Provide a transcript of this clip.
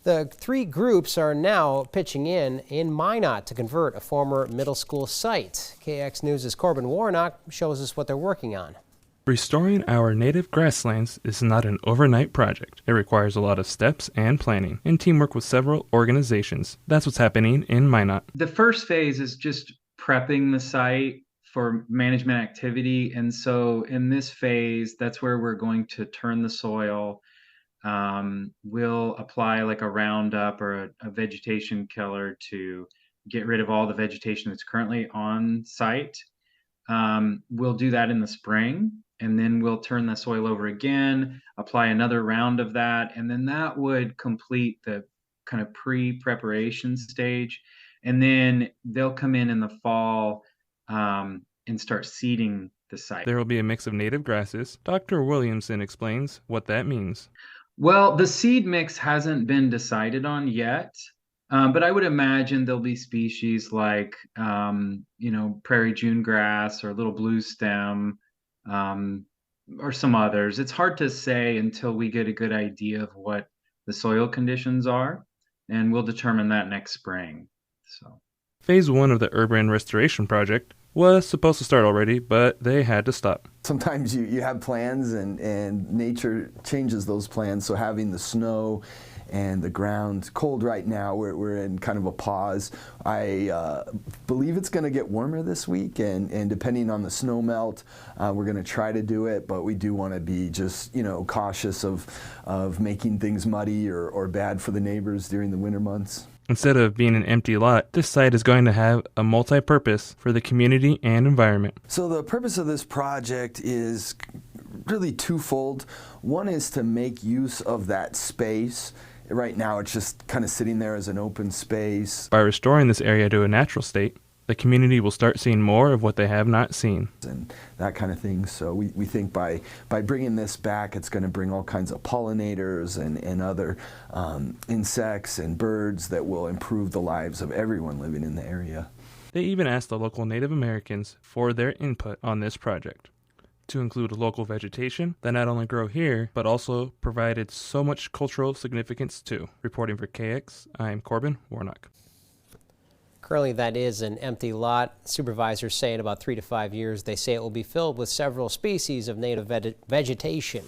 The three groups are now pitching in Minot to convert a former middle school site. KX News' Corbin Warnock shows us what they're working on. Restoring our native grasslands is not an overnight project. It requires a lot of steps and planning and teamwork with several organizations. That's what's happening in Minot. The first phase is just prepping the site for management activity. And so in this phase, that's where we're going to turn the soil. We'll apply like a Roundup or a vegetation killer to get rid of all the vegetation that's currently on site. We'll do that in the spring, and then we'll turn the soil over again, apply another round of that, and then that would complete the kind of pre-preparation stage. And then they'll come in the fall and start seeding the site. There will be a mix of native grasses. Dr. Williamson explains what that means. Well, the seed mix hasn't been decided on yet, but I would imagine there'll be species like, prairie June grass or little blue stem, or some others. It's hard to say until we get a good idea of what the soil conditions are, and we'll determine that next spring. So, Phase 1 of the urban restoration project was supposed to start already, but they had to stop. Sometimes you have plans and nature changes those plans, so having the snow and the ground cold right now, we're in kind of a pause. I believe it's going to get warmer this week, and depending on the snow melt, we're going to try to do it, but we do want to be just cautious of making things muddy or bad for the neighbors during the winter months. Instead of being an empty lot, this site is going to have a multi-purpose for the community and environment. So the purpose of this project is really twofold. One is to make use of that space. Right now it's just kind of sitting there as an open space. By restoring this area to a natural state, the community will start seeing more of what they have not seen. And that kind of thing. So we think by bringing this back, it's going to bring all kinds of pollinators and other insects and birds that will improve the lives of everyone living in the area. They even asked the local Native Americans for their input on this project, to include local vegetation that not only grow here, but also provided so much cultural significance too. Reporting for KX, I'm Corbin Warnock. Currently, that is an empty lot. Supervisors say in about 3 to 5 years, they say it will be filled with several species of native vegetation.